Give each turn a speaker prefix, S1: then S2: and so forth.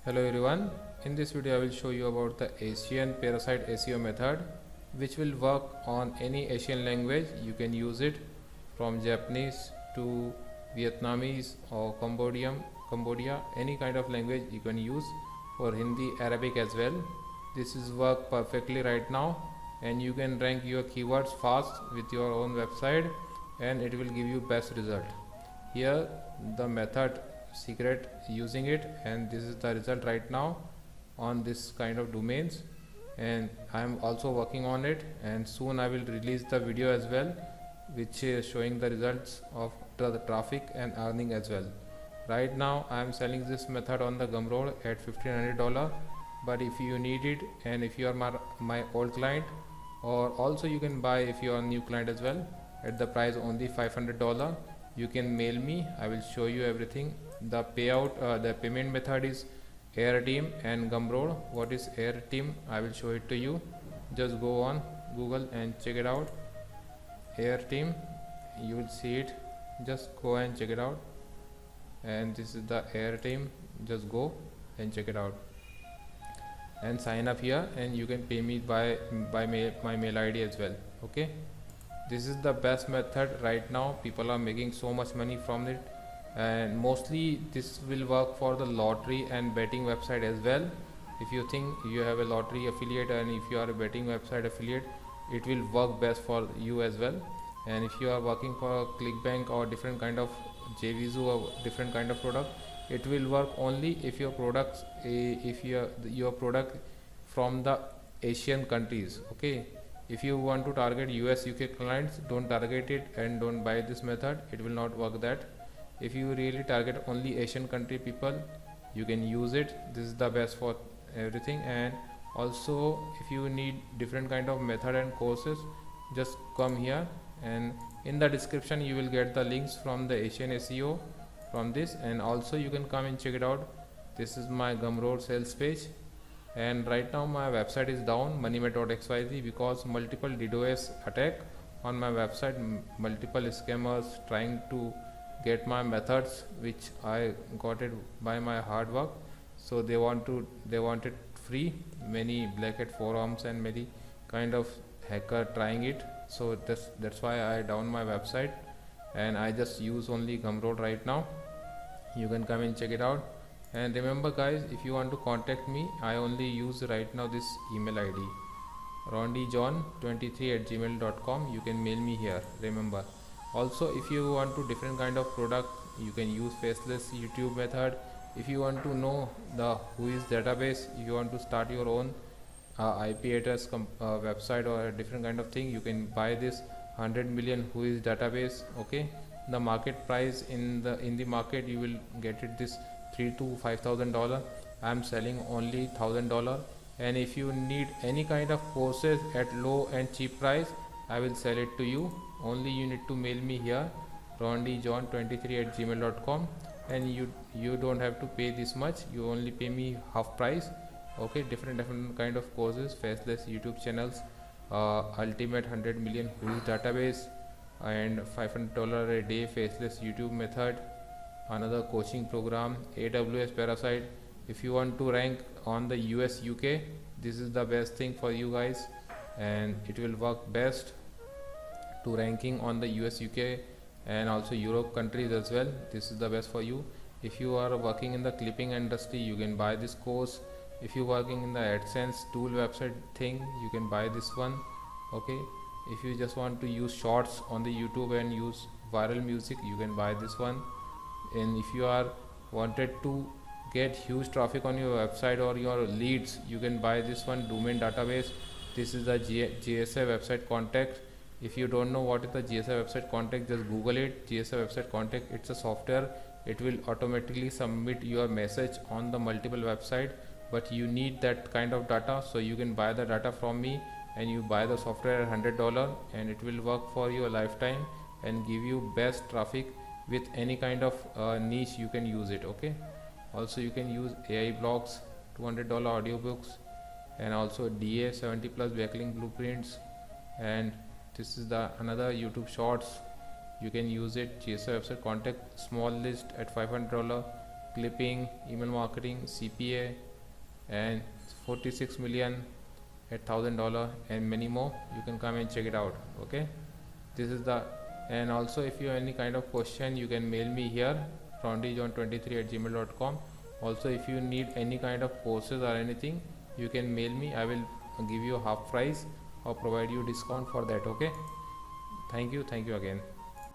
S1: Hello everyone, in this video I will show you about the Asian Parasite SEO method which will work on any Asian language. You can use it from Japanese to Vietnamese or Cambodia, any kind of language you can use, for Hindi, Arabic as well. This is work perfectly right now, and you can rank your keywords fast with your own website and it will give you best result. Here the method secret using it, and this is the result right now on this kind of domains, and I am also working on it, and soon I will release the video as well which is showing the results of the traffic and earning as well. Right now I am selling this method on the Gumroad at $1,500, but if you need it and if you are my old client, or also you can buy if you are a new client as well, at the price only $500, you can mail me. I will show you everything. The the payment method is Airteam and Gumroad. What is Airteam? I will show it to you. Just go on Google and check it out. Airteam, you will see it. Just go and check it out. And this is the Airteam. Just go and check it out and sign up here, and you can pay me by mail, my mail ID as well. Okay, this is the best method right now. People are making so much money from it, and mostly this will work for the lottery and betting website as well. If you think you have a lottery affiliate and if you are a betting website affiliate, it will work best for you as well. And if you are working for Clickbank or different kind of JVZoo or different kind of product, it will work only if your products if your product from the Asian countries. Okay, if you want to target US UK clients, don't target it and don't buy this method. It will not work that. If you really target only Asian country people, you can use it. This is the best for everything. And also if you need different kind of method and courses, just come here, and in the description you will get the links from the Asian SEO from this, and also you can come and check it out. This is my Gumroad sales page, and right now my website is down, moneymet.xyz, because multiple DDoS attack on my website, multiple scammers trying to get my methods which I got it by my hard work. So they wanted free, many black hat forums and many kind of hacker trying it. So that's why I down my website, and I just use only Gumroad right now. You can come and check it out. And remember guys, if you want to contact me, I only use right now this email ID, rondyjohn23@gmail.com. You can mail me here, remember. Also if you want to different kind of product, you can use faceless YouTube method. If you want to know the Whois database, if you want to start your own IP address website or a different kind of thing, you can buy this 100 million Whois database. Okay, the market price in the market, you will get it this $3,000 to $5,000. I am selling only $1,000. And if you need any kind of courses at low and cheap price, I will sell it to you. Only you need to mail me here, rondyjohn23@gmail.com, and you don't have to pay this much. You only pay me half price. Okay, different kind of courses, faceless YouTube channels, ultimate 100 million Whois database, and $500 a day faceless YouTube method, another coaching program, AWS Parasite. If you want to rank on the US UK, this is the best thing for you guys, and it will work best to ranking on the US UK and also Europe countries as well. This is the best for you. If you are working in the clipping industry, you can buy this course. If you working in the AdSense tool website thing, you can buy this one. Okay, if you just want to use shorts on the YouTube and use viral music, you can buy this one. And if you are wanted to get huge traffic on your website or your leads, you can buy this one, domain database. This is the GSA website contact. If you don't know what is the GSA website contact, just Google it. GSA website contact, it's a software. It will automatically submit your message on the multiple website, but you need that kind of data, so you can buy the data from me, and you buy the software at $100, and it will work for your lifetime and give you best traffic with any kind of niche. You can use it. Okay, also you can use AI blogs, $200 audiobooks, and also DA 70+ backlink blueprints. And this is the another YouTube shorts, you can use it. GSA website contact, small list at $500, clipping, email marketing, CPA, and 46 million at $1,000 and many more. You can come and check it out. Okay, this is the, and also if you have any kind of question, you can mail me here, rondyjohn23@gmail.com. Also, if you need any kind of courses or anything, you can mail me. I will give you half price or provide you discount for that. Okay, thank you again.